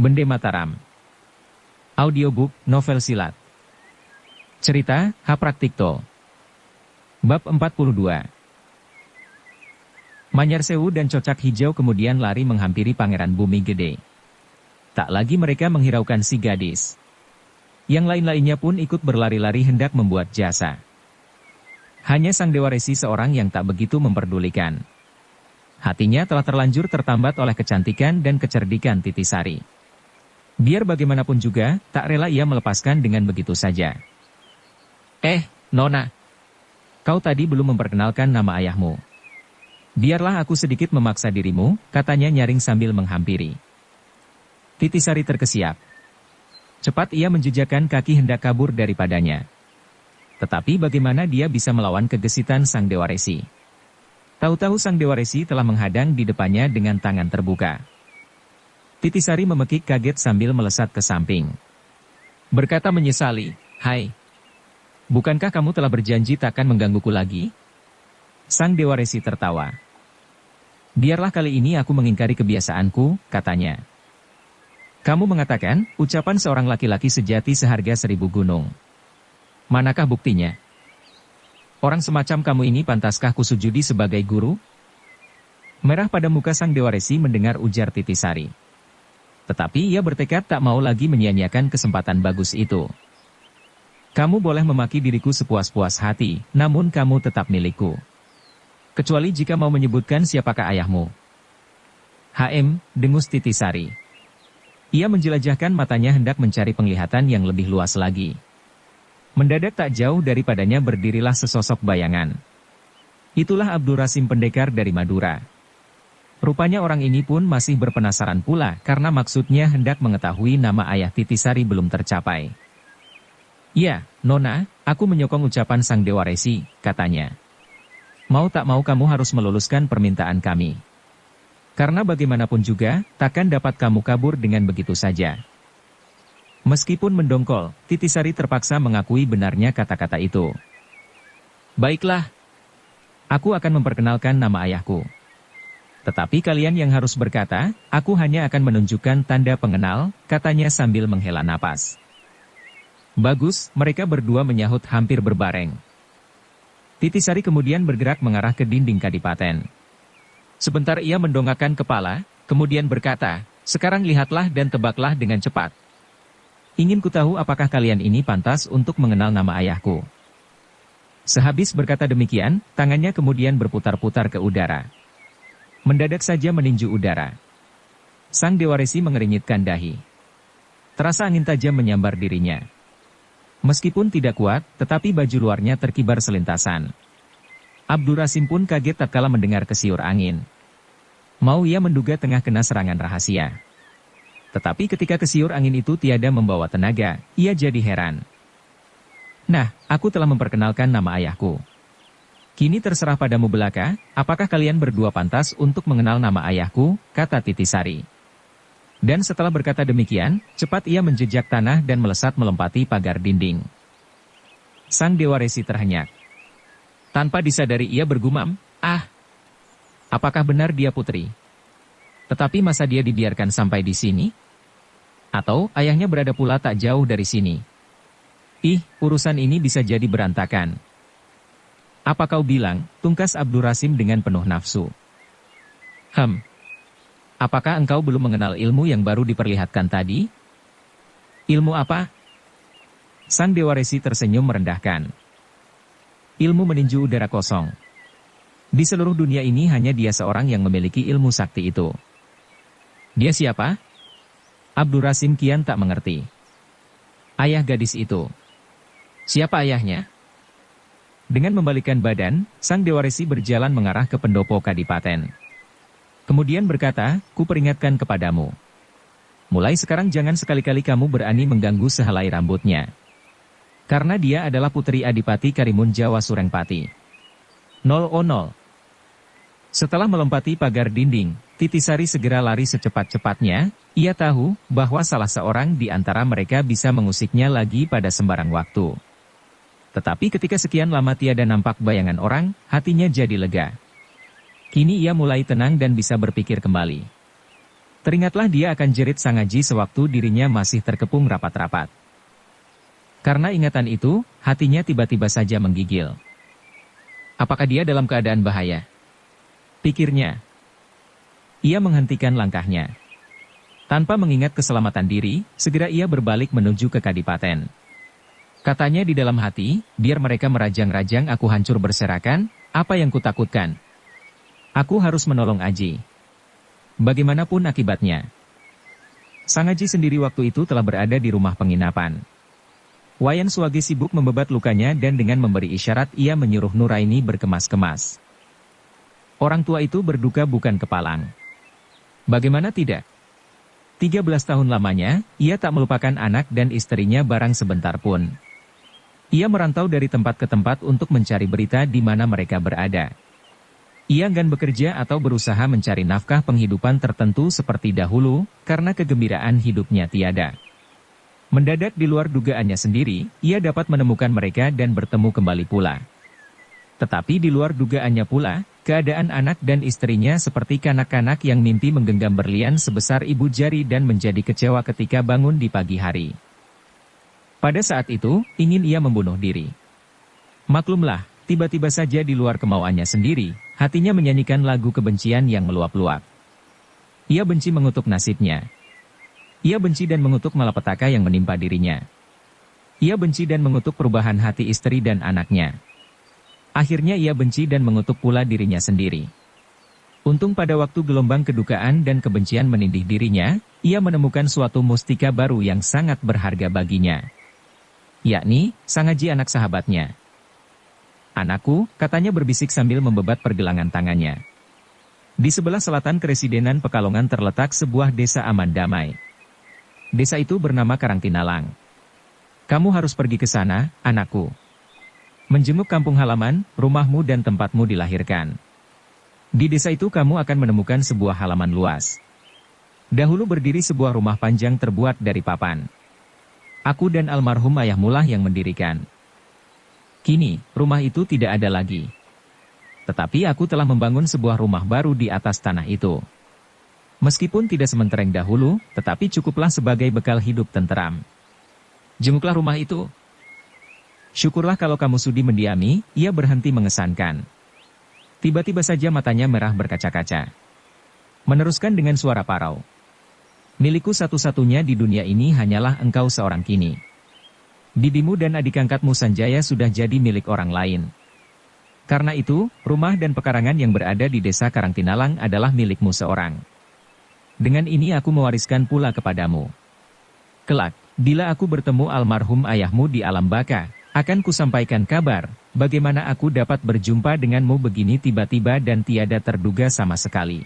Bende Mataram. Audiobook, novel silat. Cerita, Hapraktikto. Bab 42. Manyarsewu dan Cocak Hijau kemudian lari menghampiri Pangeran Bumi Gede. Tak lagi mereka menghiraukan si gadis. Yang lain-lainnya pun ikut berlari-lari hendak membuat jasa. Hanya Sang Dewa Resi seorang yang tak begitu memperdulikan. Hatinya telah terlanjur tertambat oleh kecantikan dan kecerdikan Titisari. Biar bagaimanapun juga, tak rela ia melepaskan dengan begitu saja. Nona. Kau tadi belum memperkenalkan nama ayahmu. Biarlah aku sedikit memaksa dirimu, katanya nyaring sambil menghampiri. Titisari terkesiap. Cepat ia menjejakkan kaki hendak kabur daripadanya. Tetapi bagaimana dia bisa melawan kegesitan Sang Dewa Resi? Tahu-tahu Sang Dewa Resi telah menghadang di depannya dengan tangan terbuka. Titisari memekik kaget sambil melesat ke samping. Berkata menyesali, "Hai, bukankah kamu telah berjanji takkan menggangguku lagi?" Sang Dewa Resi tertawa. "Biarlah kali ini aku mengingkari kebiasaanku," katanya. "Kamu mengatakan, ucapan seorang laki-laki sejati seharga 1000 gunung. Manakah buktinya? Orang semacam kamu ini pantaskah kusujudi sebagai guru?" Merah pada muka Sang Dewa Resi mendengar ujar Titisari. Tetapi ia bertekad tak mau lagi menyia-nyiakan kesempatan bagus itu. "Kamu boleh memaki diriku sepuas-puas hati, namun kamu tetap milikku. Kecuali jika mau menyebutkan siapakah ayahmu." Dengus Titisari. Ia menjelajahkan matanya hendak mencari penglihatan yang lebih luas lagi. Mendadak tak jauh daripadanya berdirilah sesosok bayangan. Itulah Abdurasim pendekar dari Madura. Rupanya orang ini pun masih berpenasaran pula karena maksudnya hendak mengetahui nama ayah Titisari belum tercapai. "Ya, Nona, aku menyokong ucapan Sang Dewa Resi," katanya. "Mau tak mau kamu harus meluluskan permintaan kami. Karena bagaimanapun juga, takkan dapat kamu kabur dengan begitu saja." Meskipun mendongkol, Titisari terpaksa mengakui benarnya kata-kata itu. "Baiklah. Aku akan memperkenalkan nama ayahku. Tetapi kalian yang harus berkata, aku hanya akan menunjukkan tanda pengenal," katanya sambil menghela napas. "Bagus," mereka berdua menyahut hampir berbareng. Titisari kemudian bergerak mengarah ke dinding kadipaten. Sebentar ia mendongakkan kepala, kemudian berkata, "Sekarang lihatlah dan tebaklah dengan cepat. Ingin kutahu apakah kalian ini pantas untuk mengenal nama ayahku." Sehabis berkata demikian, tangannya kemudian berputar-putar ke udara. Mendadak saja meninju udara. Sang Dewa Resi mengeringitkan dahi. Terasa angin tajam menyambar dirinya. Meskipun tidak kuat, tetapi baju luarnya terkibar selintasan. Abdurasim pun kaget tatkala mendengar kesiur angin. Mau ia menduga tengah kena serangan rahasia. Tetapi ketika kesiur angin itu tiada membawa tenaga, ia jadi heran. "Nah, aku telah memperkenalkan nama ayahku. Kini terserah padamu belaka, apakah kalian berdua pantas untuk mengenal nama ayahku?" kata Titisari. Dan setelah berkata demikian, cepat ia menjejak tanah dan melesat melompati pagar dinding. Sang Dewa Resi terhenyak. Tanpa disadari ia bergumam, apakah benar dia putri? Tetapi masa dia dibiarkan sampai di sini? Atau ayahnya berada pula tak jauh dari sini? Urusan ini bisa jadi berantakan. "Apa kau bilang?" tungkas Abdurasim dengan penuh nafsu. Apakah engkau belum mengenal ilmu yang baru diperlihatkan tadi?" "Ilmu apa?" Sang Dewa Resi tersenyum merendahkan. "Ilmu meninju udara kosong. Di seluruh dunia ini hanya dia seorang yang memiliki ilmu sakti itu." "Dia siapa?" Abdurasim kian tak mengerti. "Ayah gadis itu." "Siapa ayahnya?" Dengan membalikkan badan, Sang Dewa Resi berjalan mengarah ke pendopo kadipaten. Kemudian berkata, "Kuperingatkan kepadamu. Mulai sekarang jangan sekali-kali kamu berani mengganggu sehelai rambutnya. Karena dia adalah putri Adipati Karimun Jawa Surengpati." 000. Setelah melompati pagar dinding, Titisari segera lari secepat-cepatnya. Ia tahu bahwa salah seorang di antara mereka bisa mengusiknya lagi pada sembarang waktu. Tetapi ketika sekian lama tiada nampak bayangan orang, hatinya jadi lega. Kini ia mulai tenang dan bisa berpikir kembali. Teringatlah dia akan jerit Sang Aji sewaktu dirinya masih terkepung rapat-rapat. Karena ingatan itu, hatinya tiba-tiba saja menggigil. Apakah dia dalam keadaan bahaya? Pikirnya. Ia menghentikan langkahnya. Tanpa mengingat keselamatan diri, segera ia berbalik menuju ke kadipaten. Katanya di dalam hati, biar mereka merajang-rajang aku hancur berserakan, apa yang kutakutkan? Aku harus menolong Aji. Bagaimanapun akibatnya. Sang Aji sendiri waktu itu telah berada di rumah penginapan. Wayan Swage sibuk membebat lukanya dan dengan memberi isyarat ia menyuruh Nuraini berkemas-kemas. Orang tua itu berduka bukan kepalang. Bagaimana tidak? 13 tahun lamanya, ia tak melupakan anak dan istrinya barang sebentar pun. Ia merantau dari tempat ke tempat untuk mencari berita di mana mereka berada. Ia enggan bekerja atau berusaha mencari nafkah penghidupan tertentu seperti dahulu, karena kegembiraan hidupnya tiada. Mendadak di luar dugaannya sendiri, ia dapat menemukan mereka dan bertemu kembali pula. Tetapi di luar dugaannya pula, keadaan anak dan istrinya seperti kanak-kanak yang mimpi menggenggam berlian sebesar ibu jari dan menjadi kecewa ketika bangun di pagi hari. Pada saat itu, ingin ia membunuh diri. Maklumlah, tiba-tiba saja di luar kemauannya sendiri, hatinya menyanyikan lagu kebencian yang meluap-luap. Ia benci mengutuk nasibnya. Ia benci dan mengutuk malapetaka yang menimpa dirinya. Ia benci dan mengutuk perubahan hati istri dan anaknya. Akhirnya ia benci dan mengutuk pula dirinya sendiri. Untung pada waktu gelombang kedukaan dan kebencian menindih dirinya, ia menemukan suatu mustika baru yang sangat berharga baginya. Yakni, Sang Aji anak sahabatnya. Anakku, katanya berbisik sambil membebat pergelangan tangannya. Di sebelah selatan Keresidenan Pekalongan terletak sebuah desa aman damai. Desa itu bernama Karangtinalang. Kamu harus pergi ke sana, anakku. Menjenguk kampung halaman, rumahmu dan tempatmu dilahirkan. Di desa itu kamu akan menemukan sebuah halaman luas. Dahulu berdiri sebuah rumah panjang terbuat dari papan. Aku dan almarhum ayahmu lah yang mendirikan. Kini, rumah itu tidak ada lagi. Tetapi aku telah membangun sebuah rumah baru di atas tanah itu. Meskipun tidak sementereng dahulu, tetapi cukuplah sebagai bekal hidup tenteram. Jenguklah rumah itu. Syukurlah kalau kamu sudi mendiami, ia berhenti mengesankan. Tiba-tiba saja matanya merah berkaca-kaca. Meneruskan dengan suara parau. Milikku satu-satunya di dunia ini hanyalah engkau seorang kini. Bibimu dan adik angkatmu Sanjaya sudah jadi milik orang lain. Karena itu, rumah dan pekarangan yang berada di desa Karangtinalang adalah milikmu seorang. Dengan ini aku mewariskan pula kepadamu. Kelak, bila aku bertemu almarhum ayahmu di alam baka, akan kusampaikan kabar, bagaimana aku dapat berjumpa denganmu begini tiba-tiba dan tiada terduga sama sekali.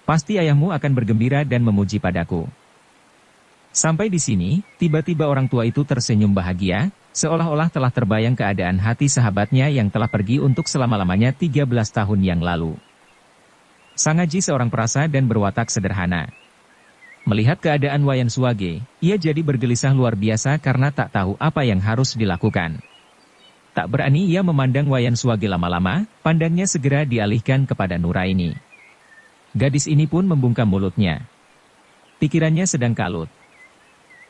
Pasti ayahmu akan bergembira dan memuji padaku. Sampai di sini, tiba-tiba orang tua itu tersenyum bahagia, seolah-olah telah terbayang keadaan hati sahabatnya yang telah pergi untuk selama-lamanya 13 tahun yang lalu. Sang Aji seorang perasa dan berwatak sederhana. Melihat keadaan Wayan Swage, ia jadi bergelisah luar biasa karena tak tahu apa yang harus dilakukan. Tak berani ia memandang Wayan Swage lama-lama, pandangnya segera dialihkan kepada Nuraini. Gadis ini pun membungkam mulutnya. Pikirannya sedang kalut.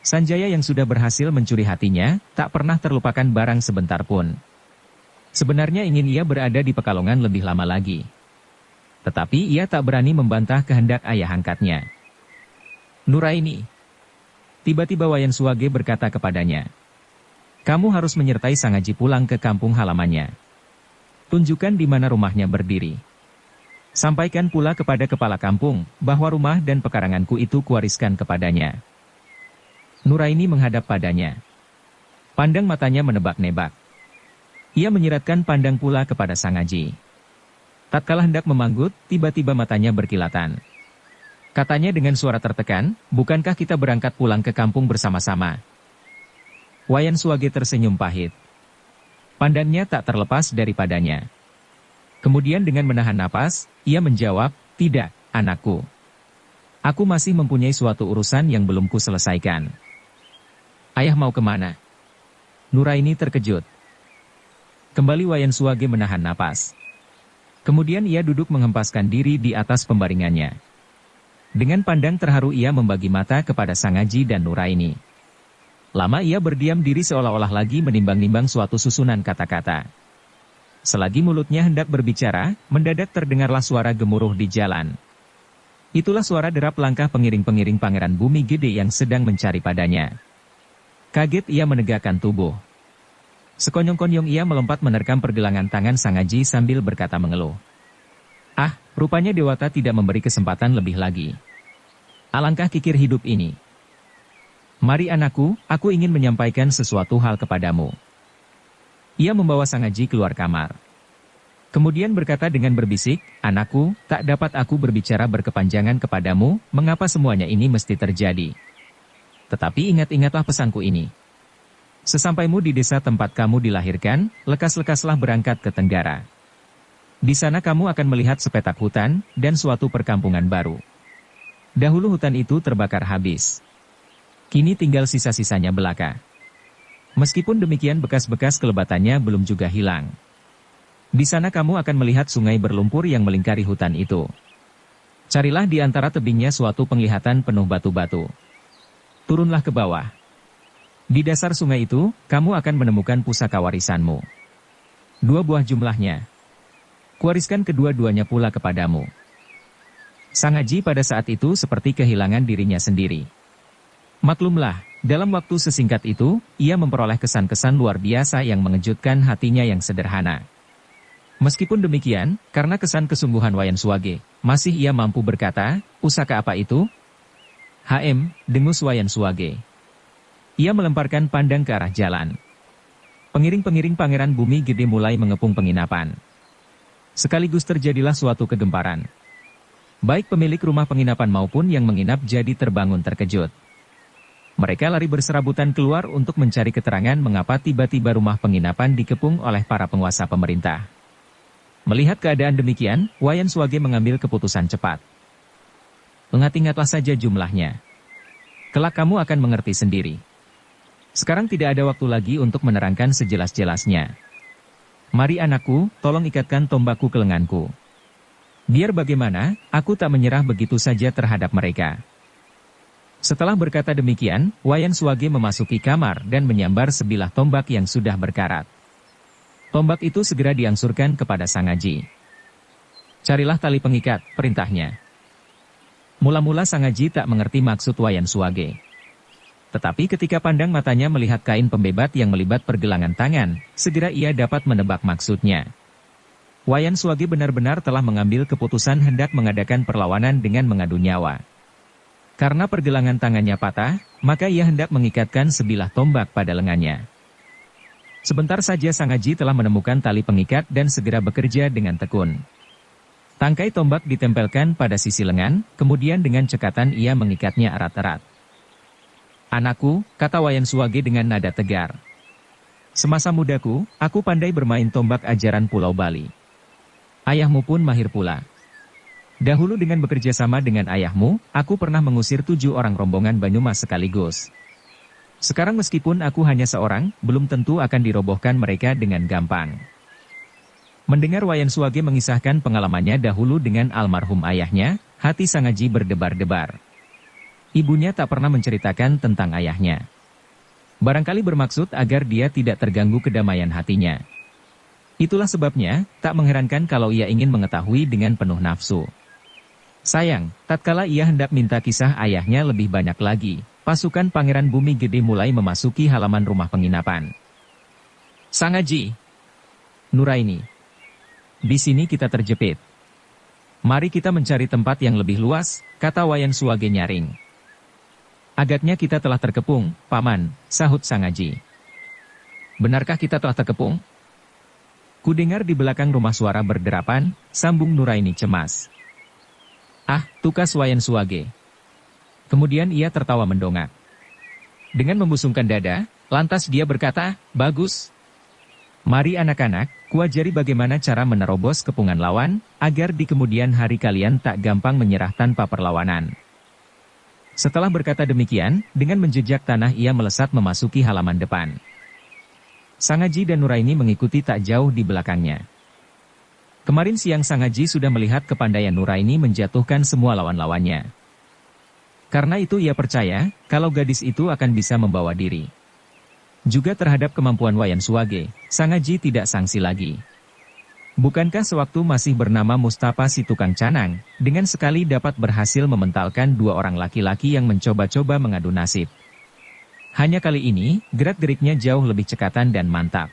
Sanjaya yang sudah berhasil mencuri hatinya, tak pernah terlupakan barang sebentar pun. Sebenarnya ingin ia berada di Pekalongan lebih lama lagi. Tetapi ia tak berani membantah kehendak ayah angkatnya. Nuraini. Tiba-tiba Wayan Swage berkata kepadanya. Kamu harus menyertai Sang Aji pulang ke kampung halamannya. Tunjukkan di mana rumahnya berdiri. Sampaikan pula kepada kepala kampung, bahwa rumah dan pekaranganku itu kuwariskan kepadanya. Nuraini menghadap padanya. Pandang matanya menebak-nebak. Ia menyiratkan pandang pula kepada Sang Aji. Tatkala hendak memanggut, tiba-tiba matanya berkilatan. Katanya dengan suara tertekan, bukankah kita berangkat pulang ke kampung bersama-sama? Wayan Swage tersenyum pahit. Pandangnya tak terlepas daripadanya. Kemudian dengan menahan napas, ia menjawab, tidak, anakku. Aku masih mempunyai suatu urusan yang belum ku selesaikan. Ayah mau kemana? Nuraini terkejut. Kembali Wayan Swage menahan napas. Kemudian ia duduk menghempaskan diri di atas pembaringannya. Dengan pandang terharu ia membagi mata kepada Sang Aji dan Nuraini. Lama ia berdiam diri seolah-olah lagi menimbang-nimbang suatu susunan kata-kata. Selagi mulutnya hendak berbicara, mendadak terdengarlah suara gemuruh di jalan. Itulah suara derap langkah pengiring-pengiring Pangeran Bumi Gede yang sedang mencari padanya. Kaget ia menegakkan tubuh. Sekonyong-konyong ia melompat menerkam pergelangan tangan Sang Aji sambil berkata mengeluh. Ah, rupanya Dewata tidak memberi kesempatan lebih lagi. Alangkah kikir hidup ini. Mari anakku, aku ingin menyampaikan sesuatu hal kepadamu. Ia membawa Sang Aji keluar kamar. Kemudian berkata dengan berbisik, anakku, tak dapat aku berbicara berkepanjangan kepadamu, mengapa semuanya ini mesti terjadi. Tetapi ingat-ingatlah pesanku ini. Sesampaimu di desa tempat kamu dilahirkan, lekas-lekaslah berangkat ke Tenggara. Di sana kamu akan melihat sepetak hutan, dan suatu perkampungan baru. Dahulu hutan itu terbakar habis. Kini tinggal sisa-sisanya belaka. Meskipun demikian bekas-bekas kelebatannya belum juga hilang. Di sana kamu akan melihat sungai berlumpur yang melingkari hutan itu. Carilah di antara tebingnya suatu penglihatan penuh batu-batu. Turunlah ke bawah. Di dasar sungai itu, kamu akan menemukan pusaka warisanmu. 2 buah jumlahnya. Kuwariskan kedua-duanya pula kepadamu. Sang Aji pada saat itu seperti kehilangan dirinya sendiri. Maklumlah, dalam waktu sesingkat itu, ia memperoleh kesan-kesan luar biasa yang mengejutkan hatinya yang sederhana. Meskipun demikian, karena kesan kesungguhan Wayan Suwage, masih ia mampu berkata, pusaka apa itu? Dengus Wayan Suwage. Ia melemparkan pandang ke arah jalan. Pengiring-pengiring Pangeran Bumi Gede mulai mengepung penginapan. Sekaligus terjadilah suatu kegemparan. Baik pemilik rumah penginapan maupun yang menginap jadi terbangun terkejut. Mereka lari berserabutan keluar untuk mencari keterangan mengapa tiba-tiba rumah penginapan dikepung oleh para penguasa pemerintah. Melihat keadaan demikian, Wayan Suwage mengambil keputusan cepat. Ingat-ingatlah saja jumlahnya. Kelak kamu akan mengerti sendiri. Sekarang tidak ada waktu lagi untuk menerangkan sejelas-jelasnya. Mari anakku, tolong ikatkan tombakku ke lenganku. Biar bagaimana, aku tak menyerah begitu saja terhadap mereka. Setelah berkata demikian, Wayan Suwage memasuki kamar dan menyambar sebilah tombak yang sudah berkarat. Tombak itu segera diangsurkan kepada Sang Aji. Carilah tali pengikat, perintahnya. Mula-mula Sang Aji tak mengerti maksud Wayan Suwage. Tetapi ketika pandang matanya melihat kain pembebat yang melibat pergelangan tangan, segera ia dapat menebak maksudnya. Wayan Suwage benar-benar telah mengambil keputusan hendak mengadakan perlawanan dengan mengadu nyawa. Karena pergelangan tangannya patah, maka ia hendak mengikatkan sebilah tombak pada lengannya. Sebentar saja Sang Aji telah menemukan tali pengikat dan segera bekerja dengan tekun. Tangkai tombak ditempelkan pada sisi lengan, kemudian dengan cekatan ia mengikatnya erat-erat. Anakku, kata Wayan Suwage dengan nada tegar. Semasa mudaku, aku pandai bermain tombak ajaran Pulau Bali. Ayahmu pun mahir pula. Dahulu dengan bekerja sama dengan ayahmu, aku pernah mengusir 7 orang rombongan Banyumas sekaligus. Sekarang meskipun aku hanya seorang, belum tentu akan dirobohkan mereka dengan gampang. Mendengar Wayan Suwage mengisahkan pengalamannya dahulu dengan almarhum ayahnya, hati Sang Aji berdebar-debar. Ibunya tak pernah menceritakan tentang ayahnya. Barangkali bermaksud agar dia tidak terganggu kedamaian hatinya. Itulah sebabnya, tak mengherankan kalau ia ingin mengetahui dengan penuh nafsu. Sayang, tatkala ia hendak minta kisah ayahnya lebih banyak lagi, pasukan Pangeran Bumi Gede mulai memasuki halaman rumah penginapan. Sang Aji, Nuraini, di sini kita terjepit. Mari kita mencari tempat yang lebih luas, kata Wayan Suwage nyaring. Agaknya kita telah terkepung, Paman, sahut Sang Aji. Benarkah kita telah terkepung? Kudengar di belakang rumah suara berderapan, sambung Nuraini cemas. Ah, tukas Wayan Suwage. Kemudian ia tertawa mendongak. Dengan membusungkan dada, lantas dia berkata, bagus. Mari anak-anak, kuajari bagaimana cara menerobos kepungan lawan, agar di kemudian hari kalian tak gampang menyerah tanpa perlawanan. Setelah berkata demikian, dengan menjejak tanah ia melesat memasuki halaman depan. Sang Aji dan Nuraini mengikuti tak jauh di belakangnya. Kemarin siang Sang Aji sudah melihat kepandaian Nuraini menjatuhkan semua lawan-lawannya. Karena itu ia percaya, kalau gadis itu akan bisa membawa diri. Juga terhadap kemampuan Wayan Suwage, Sangaji tidak sangsi lagi. Bukankah sewaktu masih bernama Mustafa si tukang canang, dengan sekali dapat berhasil mementalkan dua orang laki-laki yang mencoba-coba mengadu nasib. Hanya kali ini, gerak-geriknya jauh lebih cekatan dan mantap.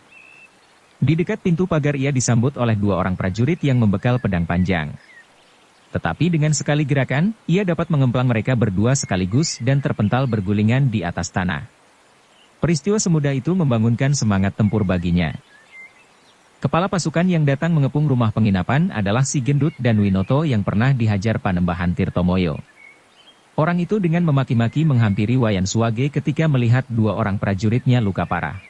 Di dekat pintu pagar ia disambut oleh dua orang prajurit yang membekal pedang panjang. Tetapi dengan sekali gerakan, ia dapat mengemplang mereka berdua sekaligus dan terpental bergulingan di atas tanah. Peristiwa semudah itu membangunkan semangat tempur baginya. Kepala pasukan yang datang mengepung rumah penginapan adalah Si Gendut dan Winoto yang pernah dihajar Panembahan Tirtomoyo. Orang itu dengan memaki-maki menghampiri Wayan Suwage ketika melihat dua orang prajuritnya luka parah.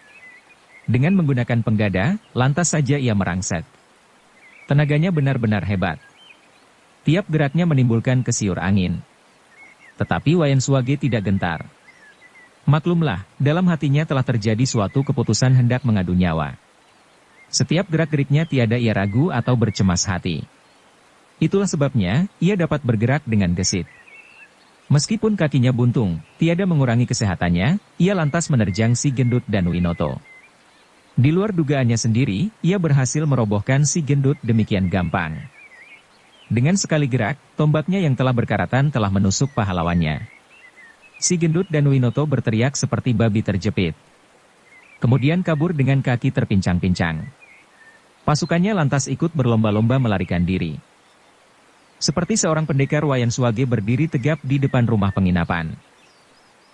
Dengan menggunakan penggada, lantas saja ia merangset. Tenaganya benar-benar hebat. Tiap geraknya menimbulkan kesiur angin. Tetapi Wayan Suwage tidak gentar. Maklumlah, dalam hatinya telah terjadi suatu keputusan hendak mengadu nyawa. Setiap gerak-geriknya tiada ia ragu atau bercemas hati. Itulah sebabnya, ia dapat bergerak dengan gesit. Meskipun kakinya buntung, tiada mengurangi kesehatannya, ia lantas menerjang Si Gendut dan Winoto. Di luar dugaannya sendiri, ia berhasil merobohkan Si Gendut demikian gampang. Dengan sekali gerak, tombaknya yang telah berkaratan telah menusuk pahlawannya. Si Gendut dan Winoto berteriak seperti babi terjepit. Kemudian kabur dengan kaki terpincang-pincang. Pasukannya lantas ikut berlomba-lomba melarikan diri. Seperti seorang pendekar, Wayan Suwage berdiri tegap di depan rumah penginapan.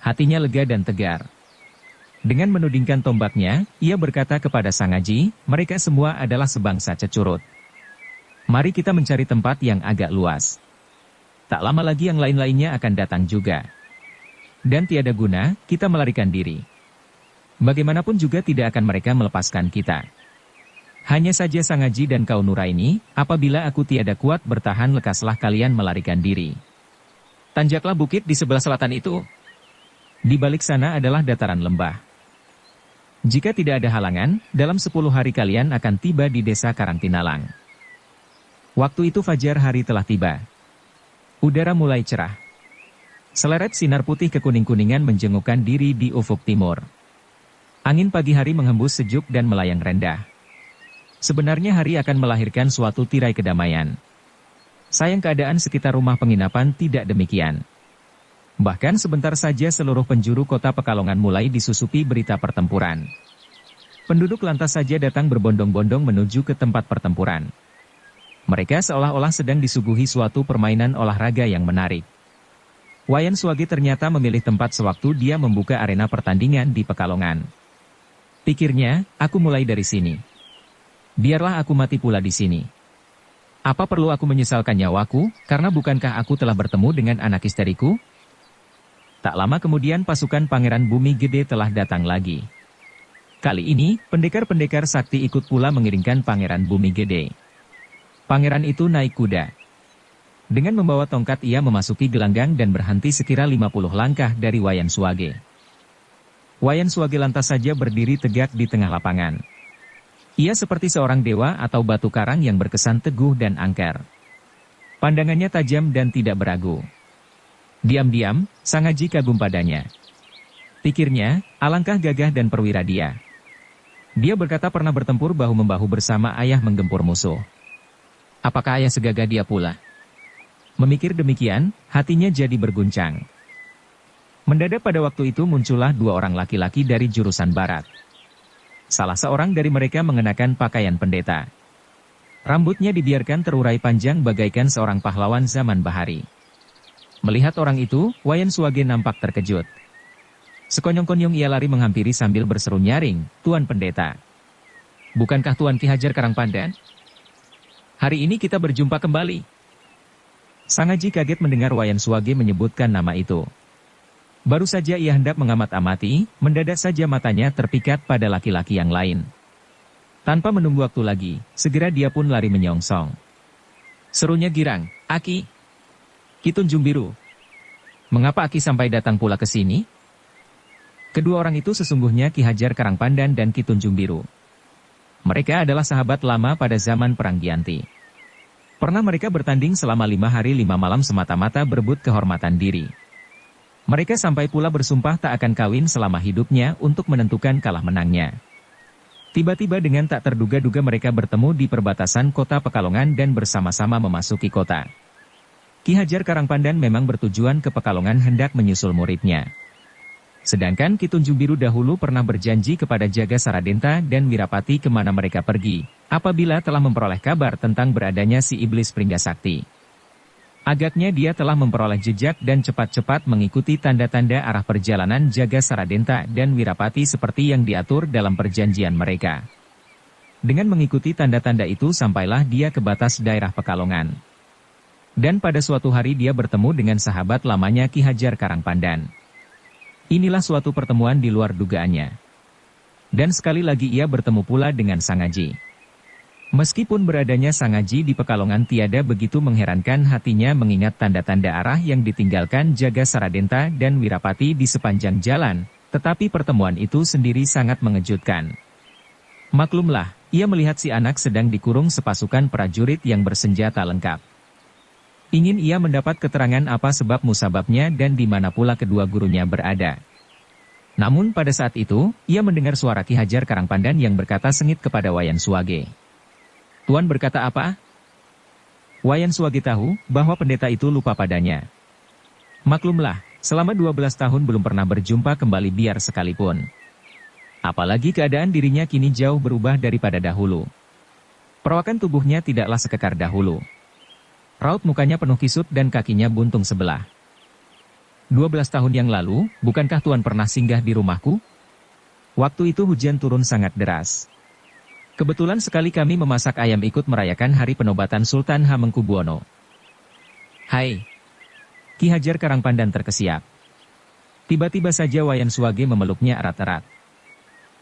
Hatinya lega dan tegar. Dengan menudingkan tombaknya, ia berkata kepada Sangaji, mereka semua adalah sebangsa cecurut. Mari kita mencari tempat yang agak luas. Tak lama lagi yang lain-lainnya akan datang juga. Dan tiada guna, kita melarikan diri. Bagaimanapun juga tidak akan mereka melepaskan kita. Hanya saja Sangaji dan kau Nuraini, apabila aku tiada kuat bertahan lekaslah kalian melarikan diri. Tanjaklah bukit di sebelah selatan itu. Di balik sana adalah dataran lembah. Jika tidak ada halangan, dalam 10 hari kalian akan tiba di desa Karangtinalang. Waktu itu fajar hari telah tiba. Udara mulai cerah. Seleret sinar putih kekuning-kuningan menjengukkan diri di ufuk timur. Angin pagi hari menghembus sejuk dan melayang rendah. Sebenarnya hari akan melahirkan suatu tirai kedamaian. Sayang keadaan sekitar rumah penginapan tidak demikian. Bahkan sebentar saja seluruh penjuru kota Pekalongan mulai disusupi berita pertempuran. Penduduk lantas saja datang berbondong-bondong menuju ke tempat pertempuran. Mereka seolah-olah sedang disuguhi suatu permainan olahraga yang menarik. Wayan Suwage ternyata memilih tempat sewaktu dia membuka arena pertandingan di Pekalongan. Pikirnya, aku mulai dari sini. Biarlah aku mati pula di sini. Apa perlu aku menyesalkan nyawaku, karena bukankah aku telah bertemu dengan anak isteriku? Tak lama kemudian pasukan Pangeran Bumi Gede telah datang lagi. Kali ini, pendekar-pendekar sakti ikut pula mengiringkan Pangeran Bumi Gede. Pangeran itu naik kuda. Dengan membawa tongkat ia memasuki gelanggang dan berhenti sekira 50 langkah dari Wayan Suwage. Wayan Suwage lantas saja berdiri tegak di tengah lapangan. Ia seperti seorang dewa atau batu karang yang berkesan teguh dan angker. Pandangannya tajam dan tidak beragu. Diam-diam, Sangaji kagum padanya. Pikirnya, alangkah gagah dan perwira dia. Dia berkata pernah bertempur bahu-membahu bersama ayah menggempur musuh. Apakah ayah segagah dia pula? Memikir demikian, hatinya jadi berguncang. Mendadak pada waktu itu muncullah dua orang laki-laki dari jurusan barat. Salah seorang dari mereka mengenakan pakaian pendeta. Rambutnya dibiarkan terurai panjang bagaikan seorang pahlawan zaman bahari. Melihat orang itu, Wayan Suwage nampak terkejut. Sekonyong-konyong ia lari menghampiri sambil berseru nyaring, "Tuan Pendeta. Bukankah Tuan Ki Hajar Karangpandan? Hari ini kita berjumpa kembali." Sangaji kaget mendengar Wayan Suwage menyebutkan nama itu. Baru saja ia hendak mengamat-amati, mendadak saja matanya terpikat pada laki-laki yang lain. Tanpa menunggu waktu lagi, segera dia pun lari menyongsong. Serunya girang, "Aki! Ki Tunjung Biru! Mengapa Aki sampai datang pula ke sini?" Kedua orang itu sesungguhnya Ki Hajar Karangpandan dan Ki Tunjung Biru. Mereka adalah sahabat lama pada zaman Perang Gianti. Pernah mereka bertanding selama 5 hari 5 malam semata-mata berebut kehormatan diri. Mereka sampai pula bersumpah tak akan kawin selama hidupnya untuk menentukan kalah menangnya. Tiba-tiba dengan tak terduga-duga mereka bertemu di perbatasan kota Pekalongan dan bersama-sama memasuki kota. Ki Hajar Karangpandan memang bertujuan ke Pekalongan hendak menyusul muridnya. Sedangkan Ki Tunjung Biru dahulu pernah berjanji kepada Jaga Saradenta dan Wirapati kemana mereka pergi, apabila telah memperoleh kabar tentang beradanya si iblis Pringgasakti. Agaknya dia telah memperoleh jejak dan cepat-cepat mengikuti tanda-tanda arah perjalanan Jaga Saradenta dan Wirapati seperti yang diatur dalam perjanjian mereka. Dengan mengikuti tanda-tanda itu sampailah dia ke batas daerah Pekalongan. Dan pada suatu hari dia bertemu dengan sahabat lamanya Ki Hajar Karangpandan. Inilah suatu pertemuan di luar dugaannya. Dan sekali lagi ia bertemu pula dengan Sang Aji. Meskipun beradanya Sang Aji di Pekalongan tiada begitu mengherankan hatinya mengingat tanda-tanda arah yang ditinggalkan Jaga Saradenta dan Wirapati di sepanjang jalan, tetapi pertemuan itu sendiri sangat mengejutkan. Maklumlah, ia melihat si anak sedang dikurung sepasukan prajurit yang bersenjata lengkap. Ingin ia mendapat keterangan apa sebab musababnya dan di mana pula kedua gurunya berada. Namun pada saat itu, ia mendengar suara Ki Hajar Karangpandan yang berkata sengit kepada Wayan Suwage. Tuan berkata apa? Wayan Suwage tahu bahwa pendeta itu lupa padanya. Maklumlah, selama 12 tahun belum pernah berjumpa kembali biar sekalipun. Apalagi keadaan dirinya kini jauh berubah daripada dahulu. Perawakan tubuhnya tidaklah sekekar dahulu. Raut mukanya penuh kisut dan kakinya buntung sebelah. 12 tahun yang lalu, bukankah Tuan pernah singgah di rumahku? Waktu itu hujan turun sangat deras. Kebetulan sekali kami memasak ayam ikut merayakan hari penobatan Sultan Hamengkubuwono. Hai! Ki Hajar Karangpandan terkesiap. Tiba-tiba saja Wayan Suwage memeluknya erat-erat.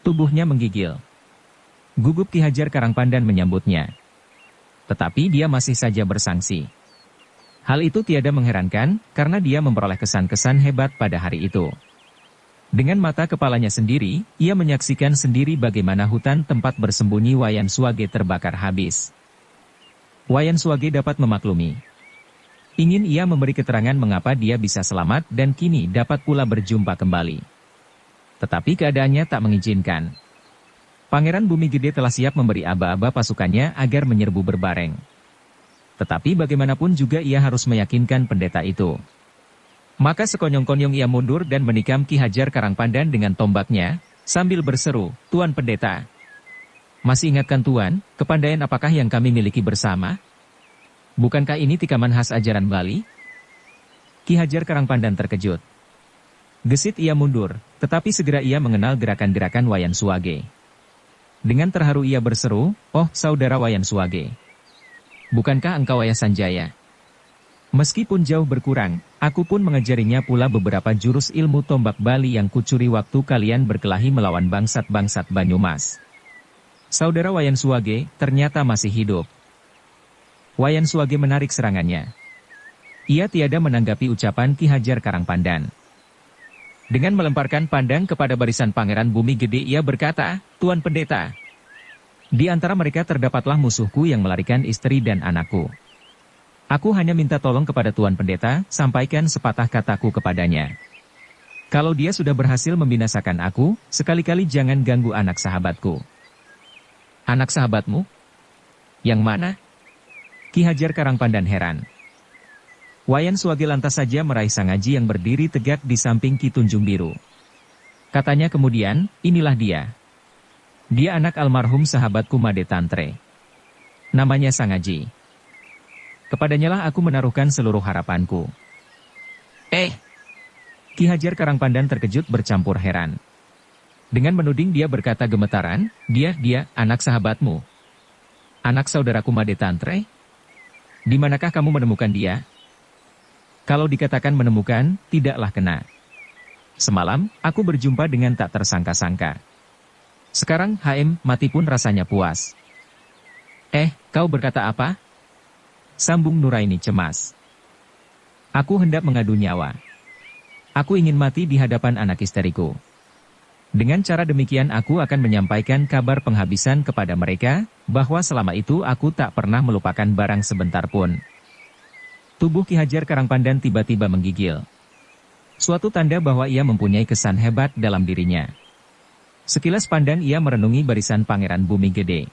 Tubuhnya menggigil. Gugup Ki Hajar Karangpandan menyambutnya. Tetapi dia masih saja bersangsi. Hal itu tiada mengherankan, karena dia memperoleh kesan-kesan hebat pada hari itu. Dengan mata kepalanya sendiri, ia menyaksikan sendiri bagaimana hutan tempat bersembunyi Wayan Suwage terbakar habis. Wayan Suwage dapat memaklumi. Ingin ia memberi keterangan mengapa dia bisa selamat dan kini dapat pula berjumpa kembali. Tetapi keadaannya tak mengizinkan. Pangeran Bumi Gede telah siap memberi aba-aba pasukannya agar menyerbu berbareng. Tetapi bagaimanapun juga ia harus meyakinkan pendeta itu. Maka sekonyong-konyong ia mundur dan menikam Ki Hajar Karangpandan dengan tombaknya, sambil berseru, Tuan Pendeta. Masih ingatkan Tuan, kepandaian apakah yang kami miliki bersama? Bukankah ini tikaman khas ajaran Bali? Ki Hajar Karangpandan terkejut. Gesit ia mundur, tetapi segera ia mengenal gerakan-gerakan Wayan Suwage. Dengan terharu ia berseru, oh saudara Wayan Suwage. Bukankah engkau Ayah Sanjaya? Meskipun jauh berkurang, aku pun mengajarinya pula beberapa jurus ilmu tombak Bali yang kucuri waktu kalian berkelahi melawan bangsat-bangsat Banyumas. Saudara Wayan Suwage ternyata masih hidup. Wayan Suwage menarik serangannya. Ia tiada menanggapi ucapan Ki Hajar Karangpandan. Dengan melemparkan pandang kepada barisan Pangeran Bumi Gede ia berkata, Tuan Pendeta. Di antara mereka terdapatlah musuhku yang melarikan istri dan anakku. Aku hanya minta tolong kepada Tuan Pendeta, sampaikan sepatah kataku kepadanya. Kalau dia sudah berhasil membinasakan aku, sekali-kali jangan ganggu anak sahabatku. Anak sahabatmu? Yang mana? Ki Hajar Karangpandan heran. Wayan Suwage lantas saja meraih Sang Aji yang berdiri tegak di samping Ki Tunjung Biru. Katanya kemudian, inilah dia. Dia anak almarhum sahabatku Made Tantre. Namanya Sang Aji. Kepadanya lah aku menaruhkan seluruh harapanku. Ki Hajar Karangpandan terkejut bercampur heran. Dengan menuding dia berkata gemetaran, dia, anak sahabatmu. Anak saudaraku Made Tantre? Di manakah kamu menemukan dia? Kalau dikatakan menemukan, tidaklah kena. Semalam, aku berjumpa dengan tak tersangka-sangka. Sekarang, mati pun rasanya puas. Kau berkata apa? Sambung Nuraini cemas. Aku hendak mengadu nyawa. Aku ingin mati di hadapan anak isteriku. Dengan cara demikian aku akan menyampaikan kabar penghabisan kepada mereka, bahwa selama itu aku tak pernah melupakan barang sebentar pun. Tubuh Ki Hajar Karangpandan tiba-tiba menggigil. Suatu tanda bahwa ia mempunyai kesan hebat dalam dirinya. Sekilas pandang ia merenungi barisan Pangeran Bumi Gede.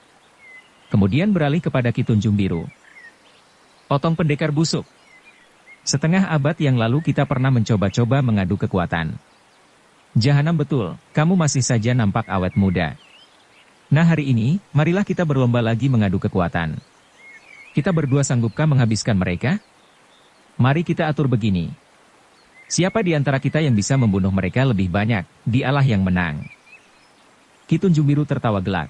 Kemudian beralih kepada Ki Tunjung Biru. Otong pendekar busuk. Setengah abad yang lalu kita pernah mencoba-coba mengadu kekuatan. Jahanam betul, kamu masih saja nampak awet muda. Nah hari ini, marilah kita berlomba lagi mengadu kekuatan. Kita berdua sanggupkah menghabiskan mereka? Mari kita atur begini. Siapa di antara kita yang bisa membunuh mereka lebih banyak, dialah yang menang. Ki Tunjung Biru tertawa gelak.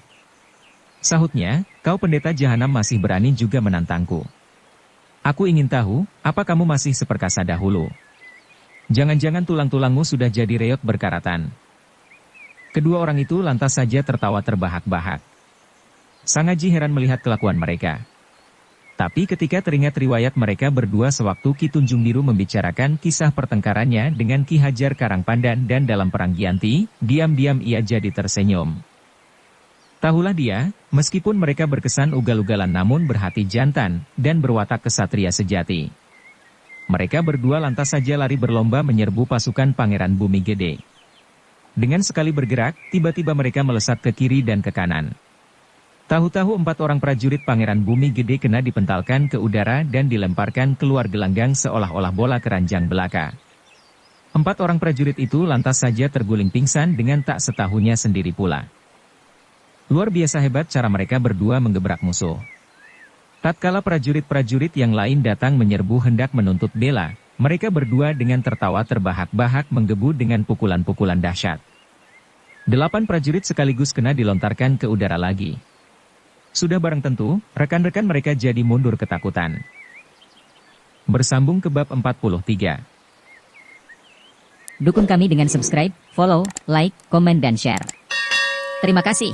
Sahutnya, kau pendeta jahanam masih berani juga menantangku. Aku ingin tahu, apa kamu masih seperkasa dahulu? Jangan-jangan tulang-tulangmu sudah jadi reot berkaratan. Kedua orang itu lantas saja tertawa terbahak-bahak. Sang Haji heran melihat kelakuan mereka. Tapi ketika teringat riwayat mereka berdua sewaktu Ki Tunjung Biru membicarakan kisah pertengkarannya dengan Ki Hajar Karangpandan dan dalam perang Giyanti, diam-diam ia jadi tersenyum. Tahulah dia, meskipun mereka berkesan ugal-ugalan namun berhati jantan, dan berwatak kesatria sejati. Mereka berdua lantas saja lari berlomba menyerbu pasukan Pangeran Bumi Gede. Dengan sekali bergerak, tiba-tiba mereka melesat ke kiri dan ke kanan. Tahu-tahu 4 orang prajurit Pangeran Bumi Gede kena dipentalkan ke udara dan dilemparkan keluar gelanggang seolah-olah bola keranjang belaka. 4 orang prajurit itu lantas saja terguling pingsan dengan tak setahunya sendiri pula. Luar biasa hebat cara mereka berdua menggebrak musuh. Tatkala prajurit-prajurit yang lain datang menyerbu hendak menuntut bela, mereka berdua dengan tertawa terbahak-bahak menggebu dengan pukulan-pukulan dahsyat. 8 prajurit sekaligus kena dilontarkan ke udara lagi. Sudah barang tentu, rekan-rekan mereka jadi mundur ketakutan. Bersambung ke bab 43. Dukung kami dengan subscribe, follow, like, komen dan share. Terima kasih.